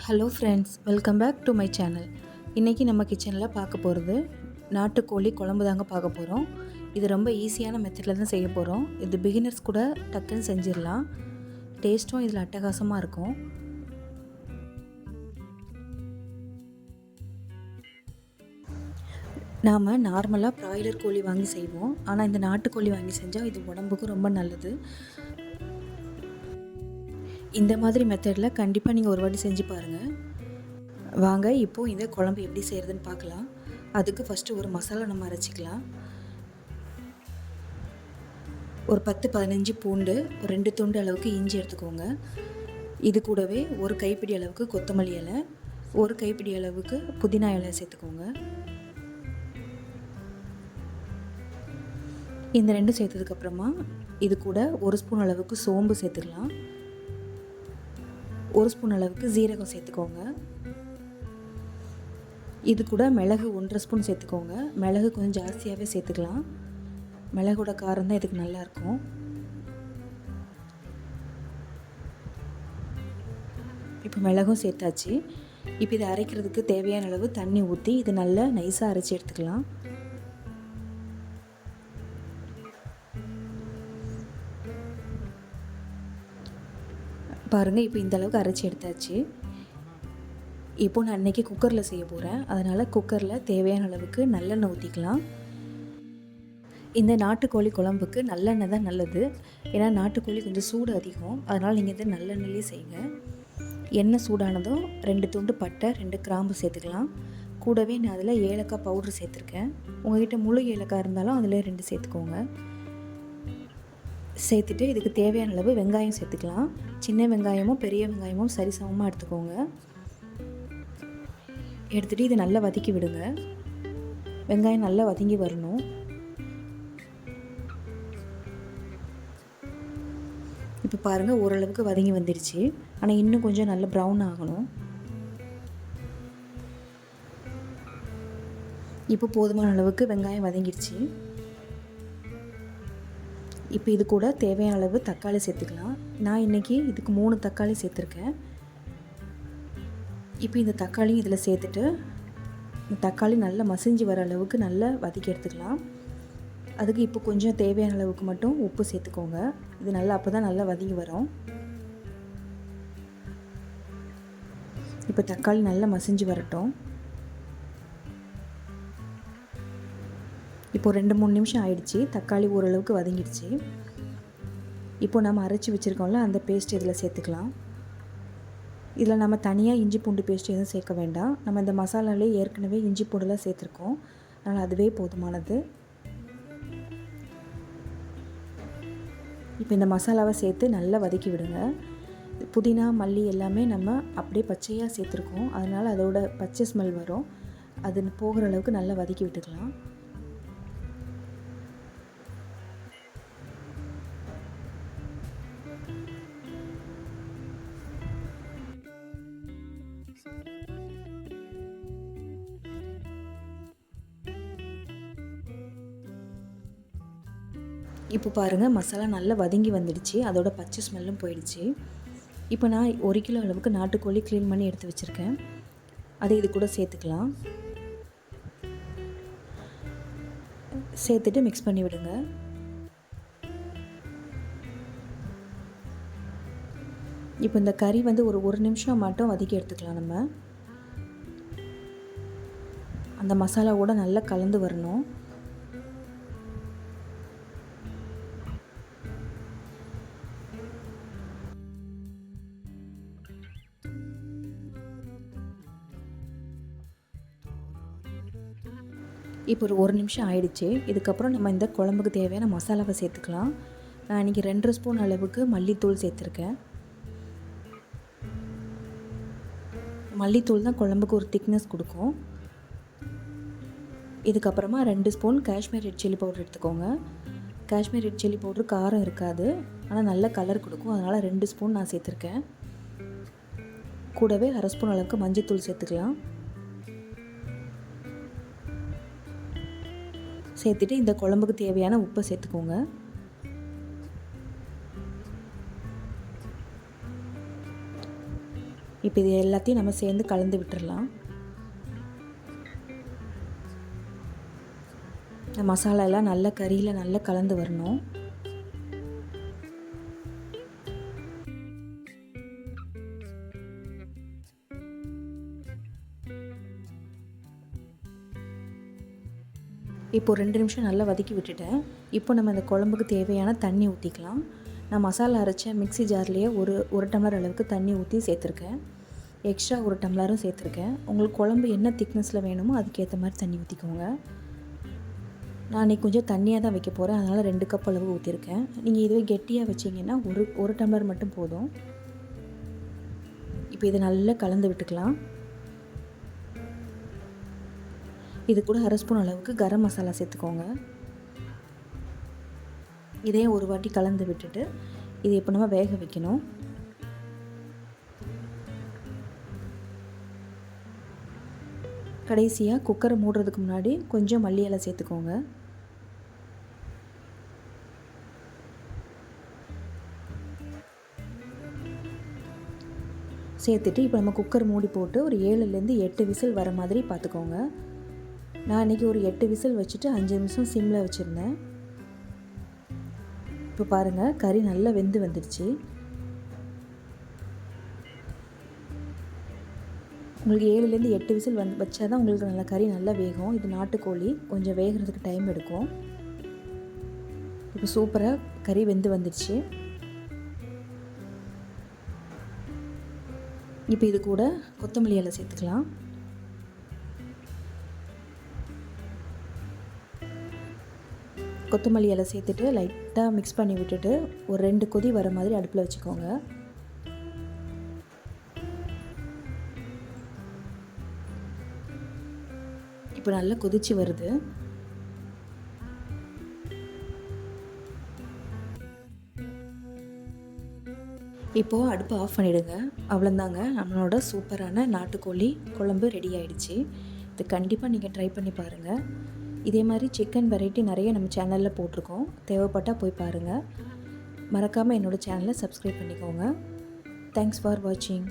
Hello friends, welcome back to my channel. இன்றைக்கி நம்ம கிச்சனில் பார்க்க போகிறது நாட்டுக்கோழி குழம்பு தாங்க பார்க்க போகிறோம். இது ரொம்ப ஈஸியான மெத்தடில் தான் செய்ய போகிறோம். இது பிகினர்ஸ் கூட டக்குன்னு செஞ்சிடலாம். டேஸ்ட்டும் இதில் அட்டகாசமாக இருக்கும். நாம் நார்மலாக பிராய்லர் கோழி வாங்கி செய்வோம். ஆனால் இந்த நாட்டுக்கோழி வாங்கி செஞ்சால் இது உடம்புக்கு ரொம்ப நல்லது. இந்த மாதிரி மெத்தடில் கண்டிப்பாக நீங்கள் ஒரு வாட்டி செஞ்சு பாருங்கள். வாங்க இப்போது இந்த குழம்பு எப்படி செய்கிறதுன்னு பார்க்கலாம். அதுக்கு ஃபஸ்ட்டு ஒரு மசாலா நம்ம அரைச்சிக்கலாம். ஒரு 10-15 பூண்டு, ஒரு 2 துண்டு அளவுக்கு இஞ்சி எடுத்துக்கோங்க. இது கூடவே ஒரு கைப்பிடி அளவுக்கு கொத்தமல்லி இலை, ஒரு கைப்பிடி அளவுக்கு புதினா இலை சேர்த்துக்கோங்க. இந்த ரெண்டும் சேர்த்ததுக்கப்புறமா இது கூட ஒரு ஸ்பூன் அளவுக்கு சோம்பு சேர்த்துக்கலாம். ஒரு ஸ்பூன் அளவுக்கு ஜீரகம் சேர்த்துக்கோங்க. இது கூட மிளகு 1.5 ஸ்பூன் சேர்த்துக்கோங்க. மிளகு கொஞ்சம் ஜாஸ்தியாகவே சேர்த்துக்கலாம். மிளகோட காரம் தான் இதுக்கு நல்லாயிருக்கும். இப்போ மிளகும் சேர்த்தாச்சு. இப்போ இதை அரைக்கிறதுக்கு தேவையான அளவு தண்ணி ஊற்றி இது நல்லா நைஸாக அரைச்சி எடுத்துக்கலாம். பாருங்கள், இப்போ இந்த அளவுக்கு அரைச்சி எடுத்தாச்சு. இப்போது நான் இன்றைக்கி குக்கரில் செய்ய போகிறேன். அதனால் குக்கரில் தேவையான அளவுக்கு நல்லெண்ணெய் ஊற்றிக்கலாம். இந்த நாட்டுக்கோழி குழம்புக்கு நல்லெண்ணெய் தான் நல்லது. ஏன்னா நாட்டுக்கோழி கொஞ்சம் சூடு அதிகம். அதனால் நீங்கள் இதை நல்லெண்ணெயிலே செய்யுங்க. எண்ணெய் சூடானதும் 2 துண்டு பட்டை, 2 கிராம்பு சேர்த்துக்கலாம். கூடவே நான் அதில் ஏலக்காய் பவுட்ரு சேர்த்துருக்கேன். உங்கள்கிட்ட முழு ஏலக்காய் இருந்தாலும் அதில் 2 சேர்த்துக்கோங்க. சேர்த்துட்டு இதுக்கு தேவையான அளவு வெங்காயம் சேர்த்துக்கலாம். சின்ன வெங்காயமும் பெரிய வெங்காயமும் சரிசமமாக எடுத்துக்கோங்க. எடுத்துகிட்டு இதை நல்லா வதக்கி விடுங்க. வெங்காயம் நல்லா வதங்கி வரணும். இப்போ பாருங்கள், ஓரளவுக்கு வதங்கி வந்துடுச்சு. ஆனால் இன்னும் கொஞ்சம் நல்லா ப்ரௌன் ஆகணும். இப்போ போதுமான அளவுக்கு வெங்காயம் வதங்கிடுச்சு. இப்போ இது கூட தேவையான அளவு தக்காளி சேர்த்துக்கலாம். நான் இன்றைக்கி இதுக்கு 3 தக்காளி சேர்த்துருக்கேன். இப்போ இந்த தக்காளி இதில் சேர்த்துட்டு இந்த தக்காளி நல்லா மசிஞ்சு வர அளவுக்கு நல்லா வதக்கி எடுத்துக்கலாம். அதுக்கு இப்போ கொஞ்சம் தேவையான அளவுக்கு மட்டும் உப்பு சேர்த்துக்கோங்க. இது நல்லா அப்போ தான் நல்லா வதங்கி வரும். இப்போ தக்காளி நல்லா மசிஞ்சு வரட்டும். இப்போ 2-3 நிமிஷம் ஆயிடுச்சு. தக்காளி ஓரளவுக்கு வதங்கிடுச்சு. இப்போ நம்ம அரைச்சி வச்சுருக்கோம்ல, அந்த பேஸ்ட் இதில் சேர்த்துக்கலாம். இதில் நம்ம தனியாக இஞ்சி பூண்டு பேஸ்ட் எதுவும் சேர்க்க வேண்டாம். நம்ம இந்த மசாலாலே ஏற்கனவே இஞ்சி பூண்டுலாம் சேர்த்துருக்கோம். அதனால் அதுவே போதுமானது. இப்போ இந்த மசாலாவை சேர்த்து நல்லா வதக்கி விடுங்க. புதினா, மல்லி எல்லாமே நம்ம அப்படியே பச்சையாக சேர்த்துருக்கோம். அதனால் அதோட பச்சை ஸ்மெல் வரும். அது போகிற அளவுக்கு நல்லா வதக்கி விட்டுக்கலாம். இப்போ பாருங்கள், மசாலா நல்லா வதங்கி வந்துடுச்சு. அதோட பச்சை ஸ்மெல்லும் போயிடுச்சு. இப்போ நான் 1 கிலோ அளவுக்கு நாட்டுக்கோழி க்ளீன் பண்ணி எடுத்து வச்சுருக்கேன். அதை இது கூட சேர்த்துக்கலாம். சேர்த்துட்டு மிக்ஸ் பண்ணி விடுங்க. இப்போ இந்த கறி ஒரு நிமிஷம் மட்டும் வதக்கி எடுத்துக்கலாம். நம்ம அந்த மசாலாவோட நல்லா கலந்து வரணும். இப்போ ஒரு நிமிஷம் ஆயிடுச்சு. இதுக்கப்புறம் நம்ம இந்த குழம்புக்கு தேவையான மசாலாவை சேர்த்துக்கலாம். நான் இன்றைக்கி 2 ஸ்பூன் அளவுக்கு மல்லித்தூள் சேர்த்துருக்கேன். மல்லித்தூள் தான் குழம்புக்கு ஒரு திக்னஸ் கொடுக்கும். இதுக்கப்புறமா 2 spoon Kashmir red chilli powder எடுத்துக்கோங்க. காஷ்மீர் ரெட் சில்லி பவுடர் காரம் இருக்காது, ஆனால் நல்ல கலர் கொடுக்கும். அதனால் 2 ஸ்பூன் நான் சேர்த்துருக்கேன். கூடவே 1/2 ஸ்பூன் அளவுக்கு மஞ்சள் சேர்த்துக்கலாம். சேர்த்துட்டு இந்த குழம்புக்கு தேவையான உப்பை சேர்த்துக்கோங்க. இப்போ இது எல்லாத்தையும் நம்ம சேர்ந்து கலந்து விட்டுறலாம். இந்த மசாலா எல்லாம் நல்லா கறியில் நல்லா கலந்து வரணும். இப்போது 2 நிமிஷம் நல்லா வதக்கி விட்டுட்டேன். இப்போ நம்ம இந்த குழம்புக்கு தேவையான தண்ணி ஊற்றிக்கலாம். நான் மசாலா அரைச்ச மிக்ஸி ஜார்லேயே ஒரு டம்ளர் அளவுக்கு தண்ணி ஊற்றி சேர்த்துருக்கேன். எக்ஸ்ட்ரா 1 டம்ளரும் சேர்த்துருக்கேன். உங்களுக்கு குழம்பு என்ன திக்னஸில் வேணுமோ அதுக்கேற்ற மாதிரி தண்ணி ஊற்றிக்கோங்க. நான் இன்றைக்கி கொஞ்சம் தண்ணியாக தான் வைக்க போகிறேன், அதனால் 2 கப் அளவு ஊற்றிருக்கேன். நீங்கள் இதுவே கெட்டியாக வச்சிங்கன்னா ஒரு டம்ளர் மட்டும் போதும். இப்போ இதை நல்லா கலந்து விட்டுக்கலாம். இது கூட 1/2 ஸ்பூன் அளவுக்கு கரம் மசாலா சேர்த்துக்கோங்க. இதையும் ஒரு வாட்டி கலந்து விட்டுட்டு இது இப்போ நம்ம வேக வைக்கணும். கடைசியாக குக்கரை மூடுறதுக்கு முன்னாடி கொஞ்சம் மல்லி இலை சேர்த்துக்கோங்க. சேர்த்துட்டு இப்போ நம்ம குக்கர் மூடி போட்டு ஒரு 7லேருந்து 8 விசில் வர மாதிரி பார்த்துக்கோங்க. நான் இன்றைக்கி ஒரு 8 விசில் வச்சுட்டு 5 நிமிஷம் சிம்மில் வச்சுருந்தேன். இப்போ பாருங்கள், கறி நல்லா வெந்து வந்துடுச்சு. உங்களுக்கு 7லேருந்து 8 விசில் வச்சா தான் உங்களுக்கு நல்லா கறி நல்லா வேகும். இது நாட்டுக்கோழி, கொஞ்சம் வேகிறதுக்கு டைம் எடுக்கும். இப்போ சூப்பராக கறி வெந்து வந்துடுச்சு. இப்போ இது கூட கொத்தமல்லி இலை சேர்த்துக்கலாம். கொத்தமல்லி இலை சேர்த்துட்டு லைட்டாக மிக்ஸ் பண்ணி விட்டுட்டு ஒரு 2 கொதி வர மாதிரி அடுப்பில் வச்சுக்கோங்க. இப்போ நல்லா கொதிச்சு வருது. இப்போது அடுப்பை ஆஃப் பண்ணிவிடுங்க. அவ்வளோந்தாங்க, நம்மளோட சூப்பரான நாட்டுக்கோழி குழம்பு ரெடி ஆகிடுச்சு. இது கண்டிப்பாக நீங்கள் ட்ரை பண்ணி பாருங்கள். இதே மாதிரி சிக்கன் வெரைட்டி நிறைய நம்ம சேனலில் போட்டிருக்கோம், தேவைப்பட்டால் போய் பாருங்கள். மறக்காமல் என்னோடய சேனலை சப்ஸ்கிரைப் பண்ணிக்கோங்க. தேங்க்ஸ் ஃபார் வாட்சிங்.